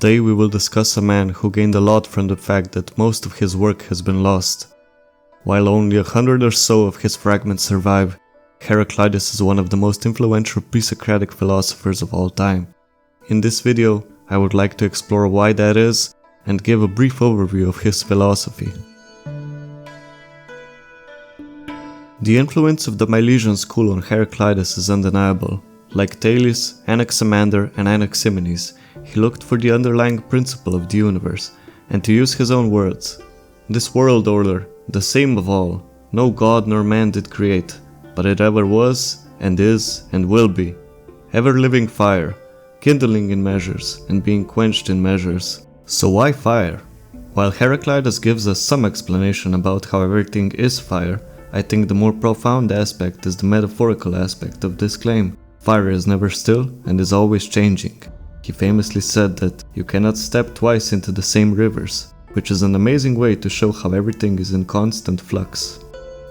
Today we will discuss a man who gained a lot from the fact that most of his work has been lost. While only 100 or so of his fragments survive, Heraclitus is one of the most influential pre-Socratic philosophers of all time. In this video, I would like to explore why that is and give a brief overview of his philosophy. The influence of the Milesian school on Heraclitus is undeniable. Like Thales, Anaximander, and Anaximenes, he looked for the underlying principle of the universe, and to use his own words, "This world order, the same of all, no god nor man did create, but it ever was, and is, and will be, ever-living fire, kindling in measures, and being quenched in measures." So why fire? While Heraclitus gives us some explanation about how everything is fire, I think the more profound aspect is the metaphorical aspect of this claim. Fire is never still and is always changing. He famously said that you cannot step twice into the same rivers, which is an amazing way to show how everything is in constant flux.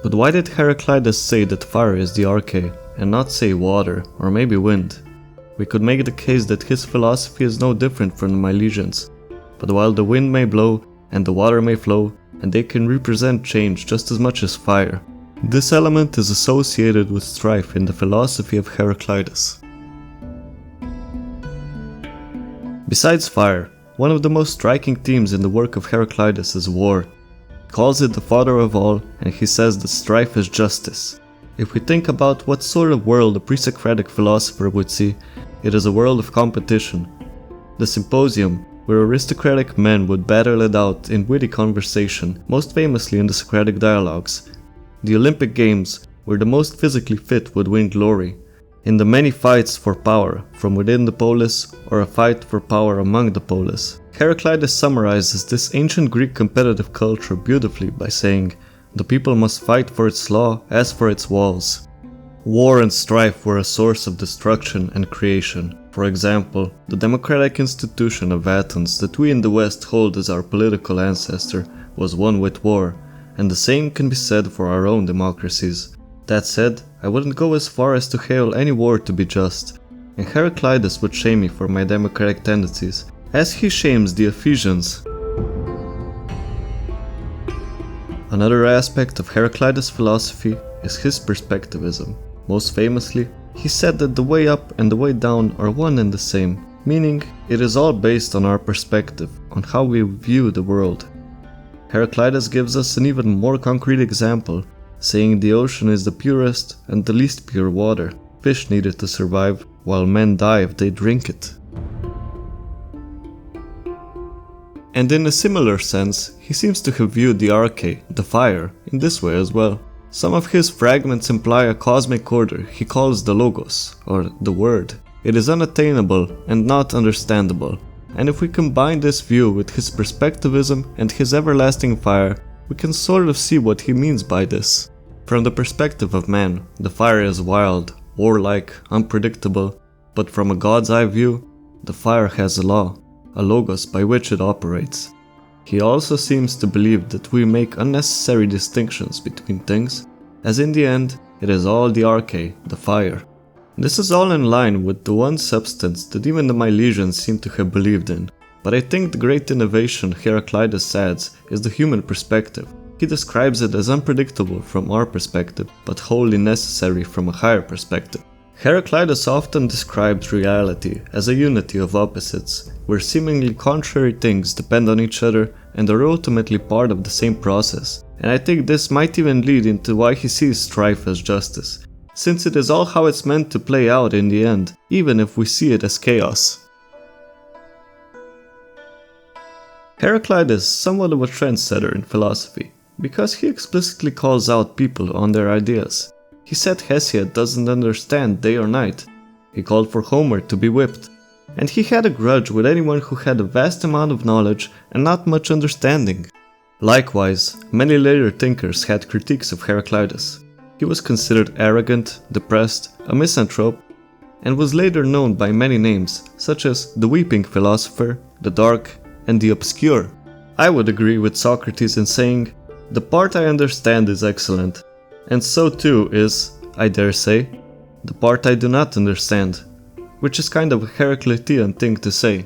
But why did Heraclitus say that fire is the arche, and not say water, or maybe wind? We could make the case that his philosophy is no different from the Milesians, but while the wind may blow and the water may flow, and they can represent change just as much as fire, this element is associated with strife in the philosophy of Heraclitus. Besides fire, one of the most striking themes in the work of Heraclitus is war. He calls it the father of all, and he says that strife is justice. If we think about what sort of world a pre-Socratic philosopher would see, it is a world of competition. The symposium, where aristocratic men would battle it out in witty conversation, most famously in the Socratic dialogues. The Olympic Games, where the most physically fit would win glory. In the many fights for power, from within the polis, or a fight for power among the polis. Heraclitus summarizes this ancient Greek competitive culture beautifully by saying, "The people must fight for its law as for its walls." War and strife were a source of destruction and creation. For example, the democratic institution of Athens that we in the West hold as our political ancestor was won with war, and the same can be said for our own democracies. That said, I wouldn't go as far as to hail any war to be just, and Heraclitus would shame me for my democratic tendencies, as he shames the Ephesians. Another aspect of Heraclitus' philosophy is his perspectivism. Most famously, he said that the way up and the way down are one and the same, meaning it is all based on our perspective, on how we view the world. Heraclitus gives us an even more concrete example, saying the ocean is the purest and the least pure water. Fish need it to survive, while men die if they drink it. And in a similar sense, he seems to have viewed the arche, the fire, in this way as well. Some of his fragments imply a cosmic order he calls the logos, or the word. It is unattainable and not understandable. And if we combine this view with his perspectivism and his everlasting fire, we can sort of see what he means by this. From the perspective of man, the fire is wild, warlike, unpredictable, but from a god's eye view, the fire has a law, a logos by which it operates. He also seems to believe that we make unnecessary distinctions between things, as in the end, it is all the arche, the fire. This is all in line with the one substance that even the Milesians seem to have believed in, but I think the great innovation Heraclitus adds is the human perspective. He describes it as unpredictable from our perspective, but wholly necessary from a higher perspective. Heraclitus often described reality as a unity of opposites, where seemingly contrary things depend on each other and are ultimately part of the same process, and I think this might even lead into why he sees strife as justice, since it is all how it's meant to play out in the end, even if we see it as chaos. Heraclitus is somewhat of a trendsetter in philosophy, because he explicitly calls out people on their ideas. He said Hesiod doesn't understand day or night. He called for Homer to be whipped. And he had a grudge with anyone who had a vast amount of knowledge and not much understanding. Likewise, many later thinkers had critiques of Heraclitus. He was considered arrogant, depressed, a misanthrope, and was later known by many names, such as the Weeping Philosopher, the Dark, and the Obscure. I would agree with Socrates in saying, "The part I understand is excellent, and so too is, I dare say, the part I do not understand," which is kind of a Heraclitean thing to say.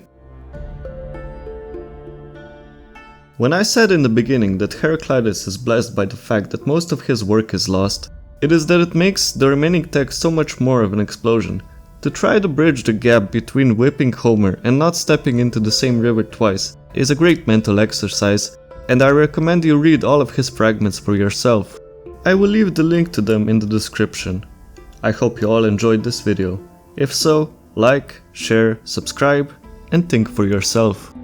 When I said in the beginning that Heraclitus is blessed by the fact that most of his work is lost, it is that it makes the remaining text so much more of an explosion. To try to bridge the gap between whipping Homer and not stepping into the same river twice is a great mental exercise, and I recommend you read all of his fragments for yourself. I will leave the link to them in the description. I hope you all enjoyed this video. If so, like, share, subscribe, and think for yourself.